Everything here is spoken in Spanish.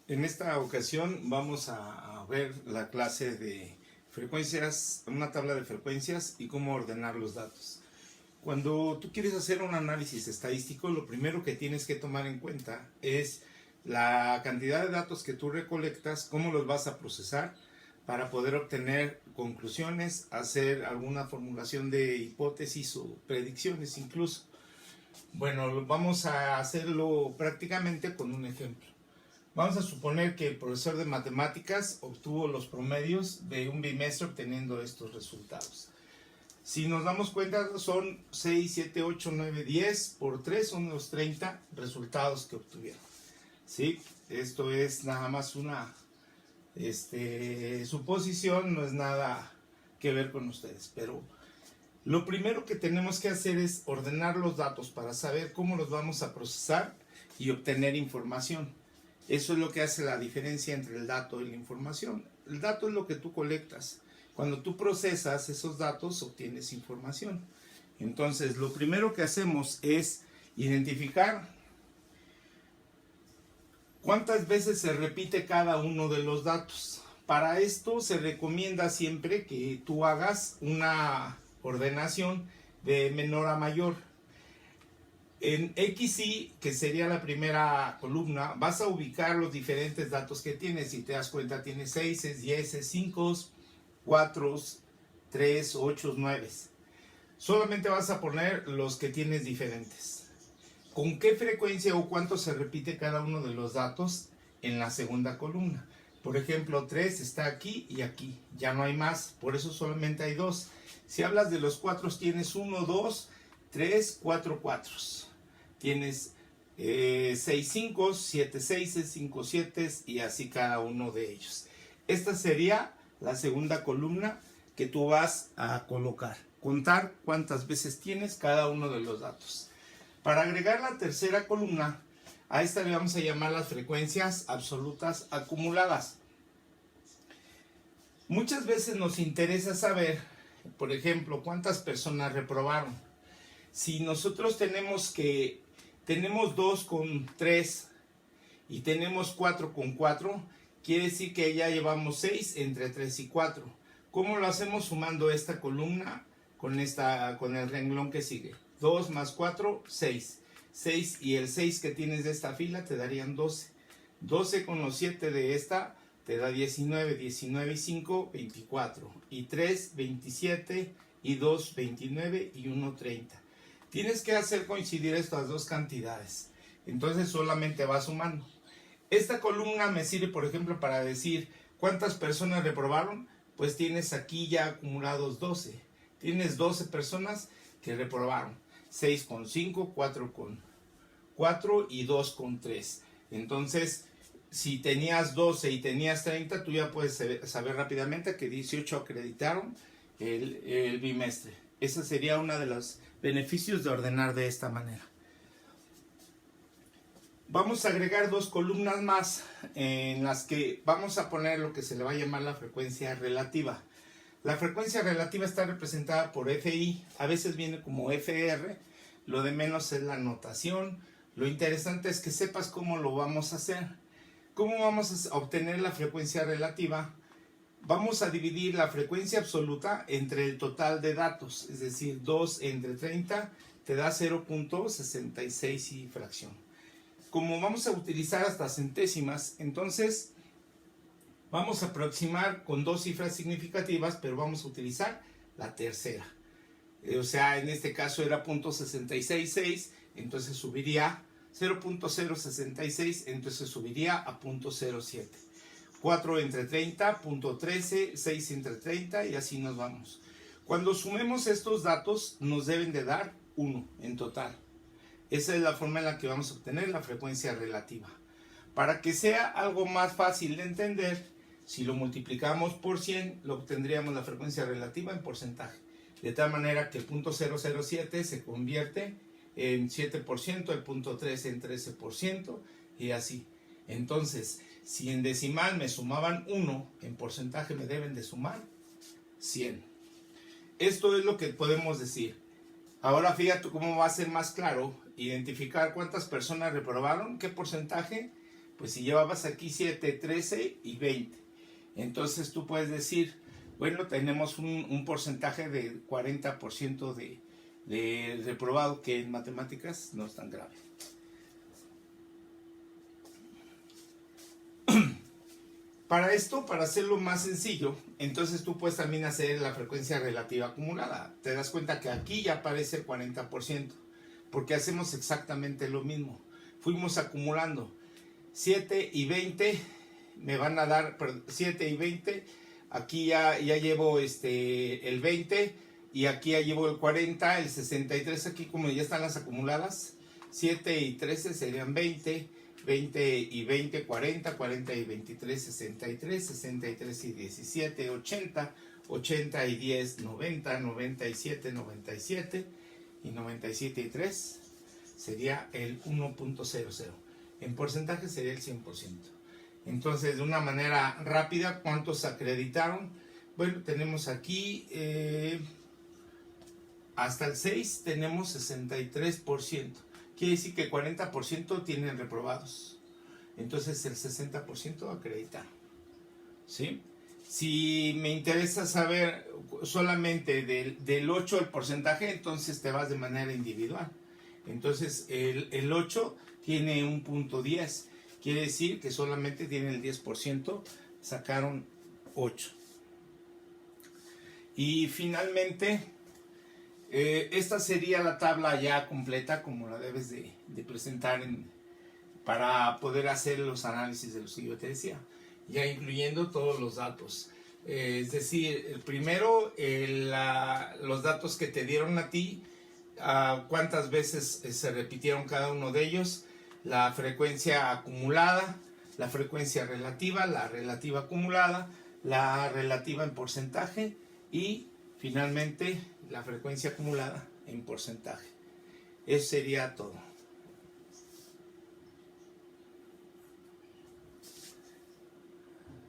En esta ocasión vamos a ver la clase de frecuencias, una tabla de frecuencias y cómo ordenar los datos. Cuando tú quieres hacer un análisis estadístico, lo primero que tienes que tomar en cuenta es la cantidad de datos que tú recolectas, cómo los vas a procesar para poder obtener conclusiones, hacer alguna formulación de hipótesis o predicciones incluso. Bueno, vamos a hacerlo prácticamente con un ejemplo. Vamos a suponer que el profesor de matemáticas obtuvo los promedios de un bimestre obteniendo estos resultados. Si nos damos cuenta, son 6, 7, 8, 9, 10 por 3, son los 30 resultados que obtuvieron. ¿Sí? Esto es nada más una suposición, no es nada que ver con ustedes, pero lo primero que tenemos que hacer es ordenar los datos para saber cómo los vamos a procesar y obtener información. Eso es lo que hace la diferencia entre el dato y la información. El dato es lo que tú colectas. Cuando tú procesas esos datos, obtienes información. Entonces, lo primero que hacemos es identificar cuántas veces se repite cada uno de los datos. Para esto se recomienda siempre que tú hagas una ordenación de menor a mayor. En XY, que sería la primera columna, vas a ubicar los diferentes datos que tienes. Si te das cuenta, tienes 6, 10, 5, 4, 3, 8, 9. Solamente vas a poner los que tienes diferentes. ¿Con qué frecuencia o cuánto se repite cada uno de los datos en la segunda columna? Por ejemplo, 3 está aquí y aquí. Ya no hay más, por eso solamente hay 2. Si hablas de los 4, tienes 1, 2, 3, 4 4. Tienes 6 5, 7 6, 5 7 y así cada uno de ellos. Esta sería la segunda columna que tú vas a colocar. Contar cuántas veces tienes cada uno de los datos. Para agregar la tercera columna, a esta le vamos a llamar las frecuencias absolutas acumuladas. Muchas veces nos interesa saber, por ejemplo, cuántas personas reprobaron. Si nosotros tenemos 2 con 3 y tenemos 4 con 4, quiere decir que ya llevamos 6 entre 3 y 4. ¿Cómo lo hacemos? Sumando esta columna con el renglón que sigue. 2 más 4, 6. 6 y el 6 que tienes de esta fila te darían 12. 12 con los 7 de esta te da 19. 19 y 5, 24. Y 3, 27. Y 2, 29. Y 1, 30. Tienes que hacer coincidir estas dos cantidades. Entonces solamente vas sumando. Esta columna me sirve, por ejemplo, para decir cuántas personas reprobaron. Pues tienes aquí ya acumulados 12. Tienes 12 personas que reprobaron. 6 con 5, 4 con 4 y 2 con 3. Entonces, si tenías 12 y tenías 30, tú ya puedes saber rápidamente que 18 acreditaron el bimestre. Ese sería uno de los beneficios de ordenar de esta manera. Vamos a agregar 2 columnas más en las que vamos a poner lo que se le va a llamar la frecuencia relativa. La frecuencia relativa está representada por FI, a veces viene como FR, lo de menos es la notación. Lo interesante es que sepas cómo lo vamos a hacer. ¿Cómo vamos a obtener la frecuencia relativa? Vamos a dividir la frecuencia absoluta entre el total de datos, es decir, 2 entre 30 te da 0.66 y fracción. Como vamos a utilizar hasta centésimas, entonces vamos a aproximar con 2 cifras significativas, pero vamos a utilizar la tercera. O sea, en este caso era .666, entonces subiría 0.066, entonces subiría a .07. 4 entre 30, .13, 6 entre 30 y así nos vamos. Cuando sumemos estos datos nos deben de dar 1 en total. Esa es la forma en la que vamos a obtener la frecuencia relativa. Para que sea algo más fácil de entender, si lo multiplicamos por 100, lo obtendríamos la frecuencia relativa en porcentaje. De tal manera que el .007 se convierte en 7%, el .13 en 13% y así. Entonces, si en decimal me sumaban 1, en porcentaje me deben de sumar 100. Esto es lo que podemos decir. Ahora fíjate cómo va a ser más claro identificar cuántas personas reprobaron, qué porcentaje. Pues si llevabas aquí 7, 13 y 20. Entonces tú puedes decir, bueno, tenemos un porcentaje de 40% de reprobado, que en matemáticas no es tan grave. Para esto, para hacerlo más sencillo, entonces tú puedes también hacer la frecuencia relativa acumulada. Te das cuenta que aquí ya aparece el 40%, porque hacemos exactamente lo mismo. Fuimos acumulando 7 y 20, me van a dar 7 y 20, aquí ya llevo el 20, y aquí ya llevo el 40, el 63, aquí como ya están las acumuladas, 7 y 13 serían 20, 20 y 20, 40, 40 y 23, 63, 63 y 17, 80, 80 y 10, 90, 97, 97 y 97 y 3 sería el 1.00. En porcentaje sería el 100%. Entonces, de una manera rápida, ¿cuántos acreditaron? Bueno, tenemos aquí hasta el 6 tenemos 63%. Quiere decir que el 40% tienen reprobados. Entonces el 60% acredita. ¿Sí? Si me interesa saber solamente del 8 el porcentaje, entonces te vas de manera individual. Entonces el 8 tiene un punto 10. Quiere decir que solamente tienen el 10%, sacaron 8. Y finalmente, esta sería la tabla ya completa, como la debes de presentar para poder hacer los análisis de los que yo te decía, ya incluyendo todos los datos. Es decir, primero los datos que te dieron a ti, cuántas veces se repitieron cada uno de ellos, la frecuencia acumulada, la frecuencia relativa, la relativa acumulada, la relativa en porcentaje y finalmente la frecuencia acumulada en porcentaje. Eso sería todo.